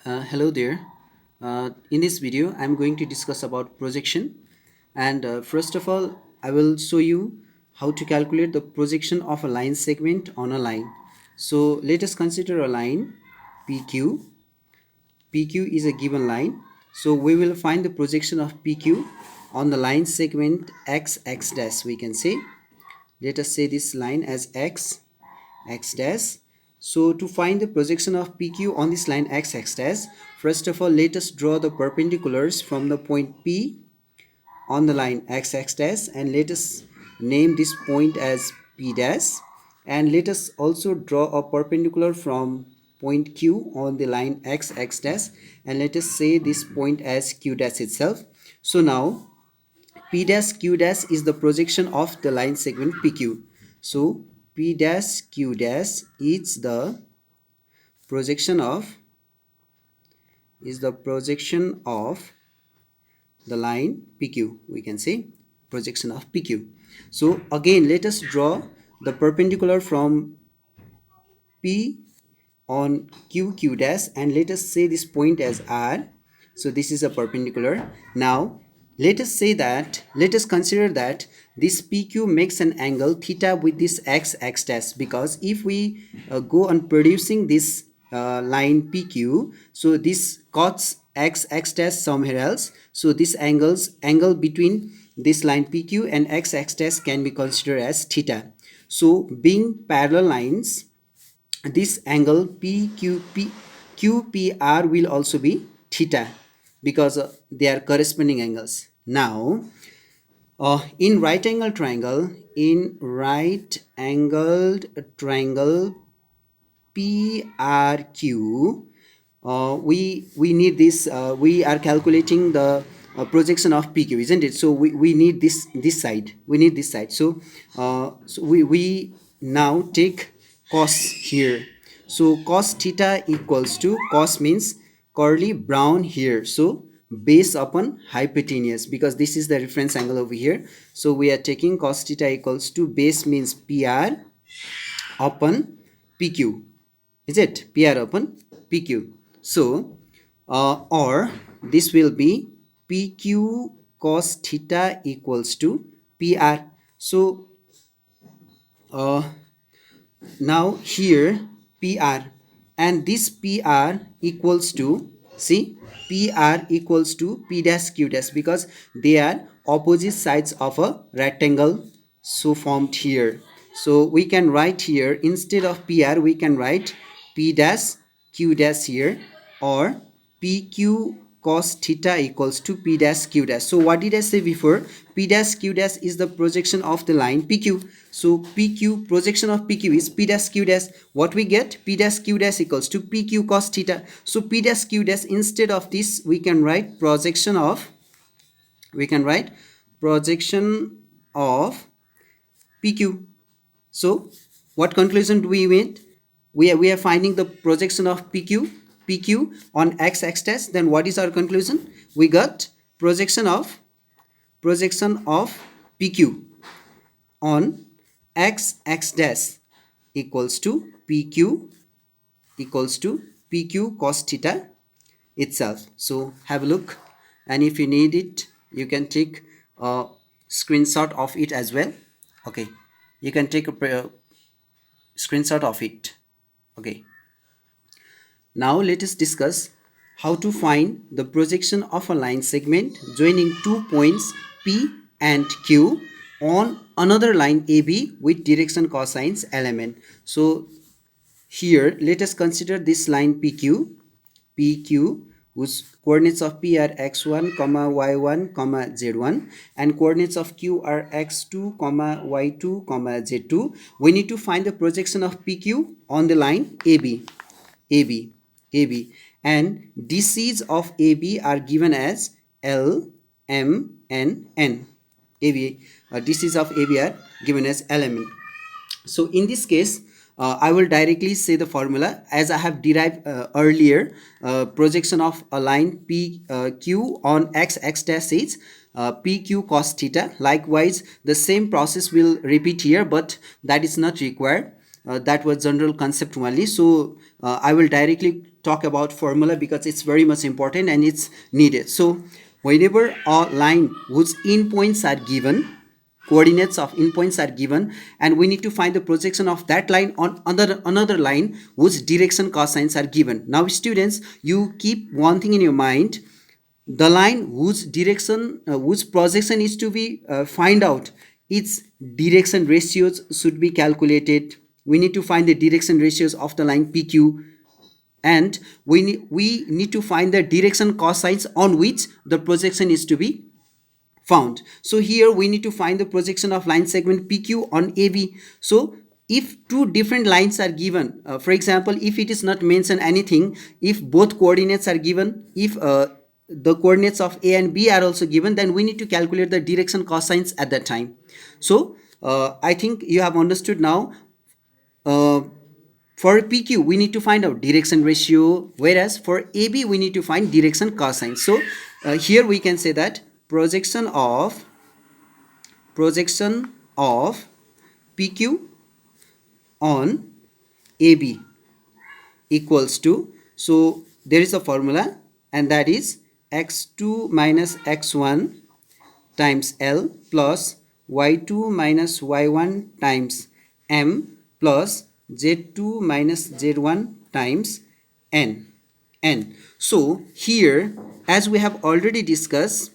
Hello there. In this video, I'm going to discuss about projection. And first of all, I will show you how to calculate the projection of a line segment on a line. So let us consider a line PQ. PQ is a given line. So we will find the projection of PQ on the line segment X dash. We can say, let us say this line as X dash. So to find the projection of PQ on this line X dash, first of all let us draw the perpendiculars from the point P on the line X dash, and let us name this point as P dash, and let us also draw a perpendicular from point Q on the line X dash, and let us say this point as Q dash itself. So now P dash Q dash is the projection of the line segment PQ. So P dash Q dash is the projection of the line PQ. We can say projection of PQ. So again let us draw the perpendicular from P on Q dash, and let us say this point as R. So this is a perpendicular. Now let us consider that this PQ makes an angle theta with this X dash, because if we go on producing this line PQ, so this cos X dash somewhere else, so this angle between this line PQ and X dash can be considered as theta. So being parallel lines, this angle QPR will also be theta, because they are corresponding angles. Now in right angled triangle PRQ, we need this, we are calculating the projection of PQ, isn't it? So we need this side, so we now take cos here. So cos theta equals to, cos means curly brown here, so base upon hypotenuse, because this is the reference angle over here. So we are taking cos theta equals to, base means PR upon PQ, is it? PR upon PQ. So or this will be PQ cos theta equals to PR. So now here PR, and this PR equals to, see, PR equals to P dash Q dash, because they are opposite sides of a rectangle so formed here. So we can write here, instead of PR we can write P dash Q dash here, or PQ cos theta equals to P dash Q dash. So what did I say before? P dash Q dash is the projection of the line PQ. So PQ, projection of PQ is P dash Q dash. What we get? P dash Q dash equals to PQ cos theta. So P dash Q dash, instead of this we can write projection of PQ. So what conclusion do we made? We are finding the projection of PQ on X dash. Then what is our conclusion? We got projection of PQ on X dash equals to PQ cos theta itself. So have a look, and if you need it you can take a screenshot of it as well. Okay, you can take a screenshot of it. Okay, now let us discuss how to find the projection of a line segment joining two points P and Q on another line AB with direction cosines element. So here let us consider this line PQ, whose coordinates of P are x1, y1, z1, and coordinates of Q are x2, y2, z2. We need to find the projection of PQ on the line AB, and DCs of AB are given as L, M, and N. DCs of AB are given as L, M, N. So in this case, I will directly say the formula as I have derived earlier. Projection of a line PQ on X dash is PQ cos theta. Likewise, the same process will repeat here, but that is not required. That was general concept only. So I will directly talk about formula because it's very much important and it's needed. So whenever a line whose endpoints are given, coordinates of endpoints are given, and we need to find the projection of that line on another line whose direction cosines are given. Now students, you keep one thing in your mind: the line whose direction whose projection is to be find out, its direction ratios should be calculated. We need to find the direction ratios of the line PQ, and we need to find the direction cosines on which the projection is to be found. So here we need to find the projection of line segment PQ on AB. So if two different lines are given, for example, if it is not mentioned anything, if both coordinates are given, if the coordinates of A and B are also given, then we need to calculate the direction cosines at that time. So I think you have understood now. uh, for PQ we need to find out direction ratio, whereas for AB we need to find direction cosine. So here we can say that projection of PQ on AB equals to, so there is a formula, and that is x2 minus x1 times L plus y2 minus y1 times M plus z2 minus z1 times n. So here, as we have already discussed,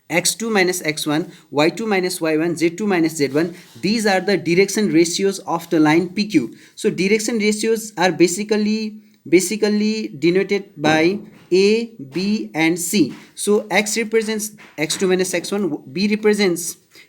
x2 minus x1, y2 minus y1, z2 minus z1, these are the direction ratios of the line PQ. So direction ratios are basically denoted by A, B and C. So x represents x2 minus x1,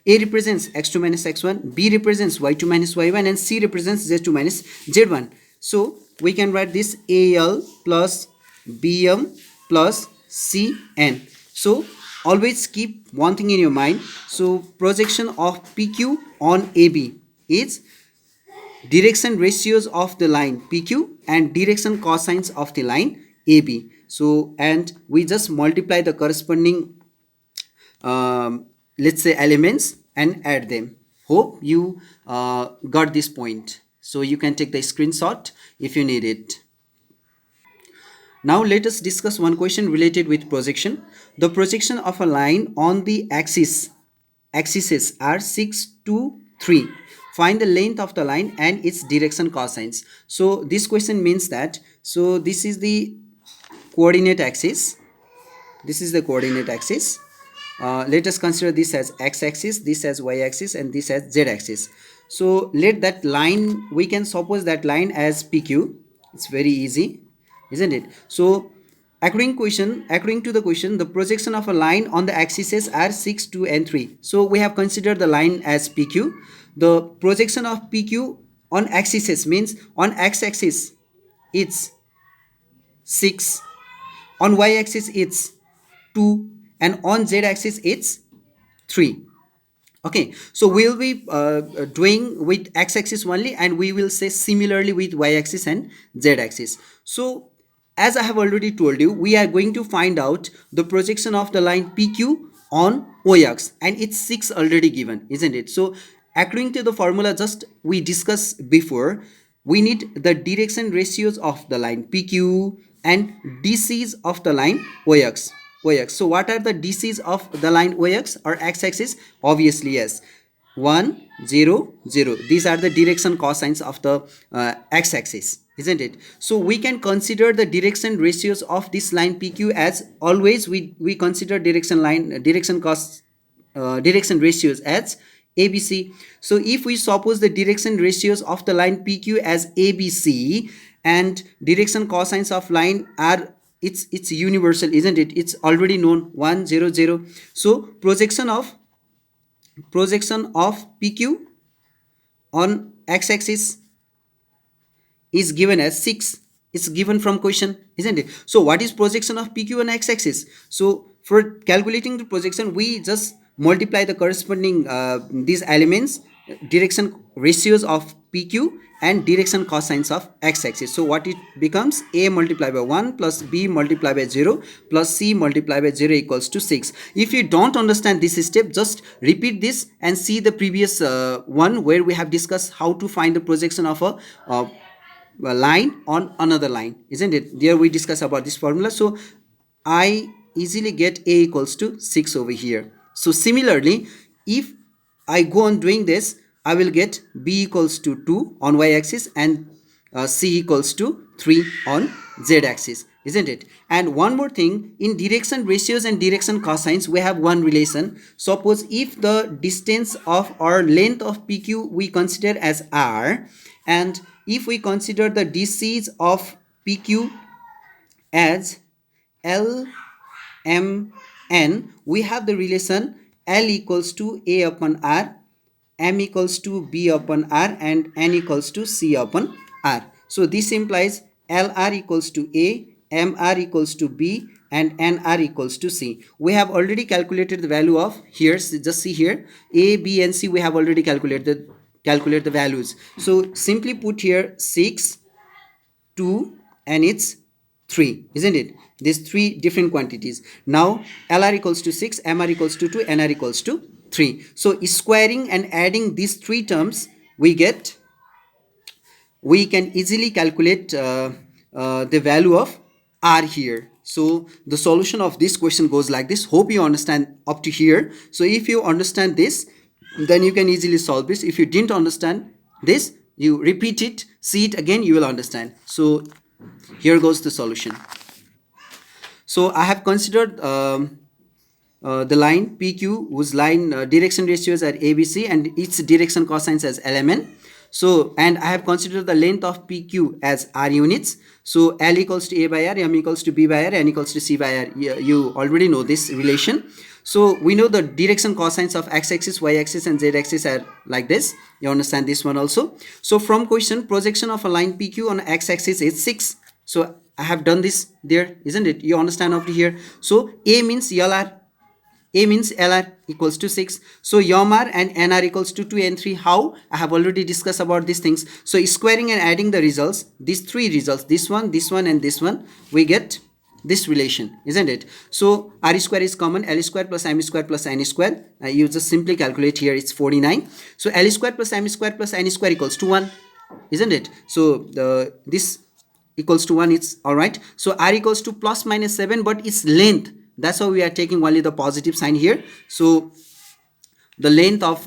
A represents x2 minus x1, B represents y2 minus y1 and C represents z2 minus z1. So we can write this AL plus BM plus CN. So always keep one thing in your mind. So projection of PQ on AB is direction ratios of the line PQ and direction cosines of the line AB. So, and we just multiply the corresponding let's say elements and add them. Hope you got this point. So you can take the screenshot if you need it. Now let us discuss one question related with projection. The projection of a line on the axes are 6, 2, 3. Find the length of the line and its direction cosines. So this question means that, so this is the coordinate axis. This is the coordinate axis. Let us consider this as x-axis, this as y-axis and this as z-axis. So let that line, we can suppose that line as PQ. It's very easy, isn't it? So according to the question, the projection of a line on the axes are 6, 2 and 3. So we have considered the line as PQ. The projection of PQ on axes means on x-axis it's 6, on y-axis it's 2 and on z-axis it's 3. Okay, so we'll be doing with x-axis only, and we will say similarly with y-axis and z-axis. So as I have already told you, we are going to find out the projection of the line PQ on OX, and it's 6 already given, isn't it? So according to the formula just we discussed before, we need the direction ratios of the line PQ and DCs of the line OX. So what are the DCs of the line OX or x-axis? Obviously yes, 1, 0, 0. These are the direction cosines of the x-axis, isn't it? So we can consider the direction ratios of this line PQ as always we consider direction ratios as ABC. So if we suppose the direction ratios of the line PQ as ABC and direction cosines of line are, it's universal, isn't it? It's already known, 1, 0, 0. So projection of PQ on x-axis is given as 6. It's given from question, isn't it? So what is projection of PQ on x-axis? So for calculating the projection, we just multiply the corresponding these elements, direction ratios of PQ and direction cosines of x-axis. So what it becomes, A multiplied by 1 plus B multiplied by 0 plus C multiplied by 0 equals to 6. If you don't understand this step, just repeat this and see the previous one where we have discussed how to find the projection of a line on another line, isn't it? There we discuss about this formula. So I easily get a equals to 6 over here. So similarly, if I go on doing this, I will get b equals to 2 on y-axis and c equals to 3 on z-axis, isn't it? And one more thing, in direction ratios and direction cosines, we have one relation. Suppose if the distance of or length of PQ we consider as r, and if we consider the distances of PQ as L M N, we have the relation L equals to A upon R, M equals to B upon R, and N equals to C upon R. So this implies LR equals to A, MR equals to B, and NR equals to C. We have already calculated the value of here. Just see here, A, B, and C. We have already calculate the values. So simply put here 6, 2, and it's 3, isn't it? These three different quantities. Now LR equals to 6, MR equals to 2, NR equals to 3. So squaring and adding these three terms, we can easily calculate the value of R here. So the solution of this question goes like this. Hope you understand up to here. So if you understand this, then you can easily solve this. If you didn't understand this, you repeat it, see it again, you will understand. So here goes the solution. So I have considered the line PQ whose line direction ratios are ABC and its direction cosines as LMN. So, and I have considered the length of PQ as R units. So L equals to A by R, M equals to B by R, N equals to C by R. You already know this relation. So we know the direction cosines of x-axis, y-axis, and z-axis are like this. You understand this one also. So from question, projection of a line PQ on x-axis is 6. So I have done this there, isn't it? You understand up to here. So A means LR. A means LR equals to 6. So YOMR and NR equals to 2 and 3. How? I have already discussed about these things. So squaring and adding the results, these three results, this one, and this one, we get this relation, isn't it? So R square is common, L square plus M square plus N square. You just simply calculate here, it's 49. So L square plus M square plus N square equals to 1, isn't it? So this equals to 1, it's all right. So R equals to plus minus 7, but its length, that's why we are taking only the positive sign here. So the length of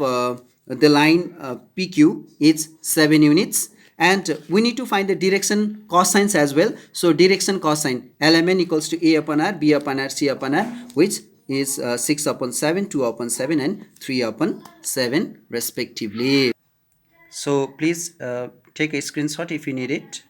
the line PQ is 7 units, and we need to find the direction cosines as well. So direction cosine LMN equals to A upon R, B upon R, C upon R, which is 6 upon 7, 2 upon 7, and 3 upon 7 respectively. So please take a screenshot if you need it.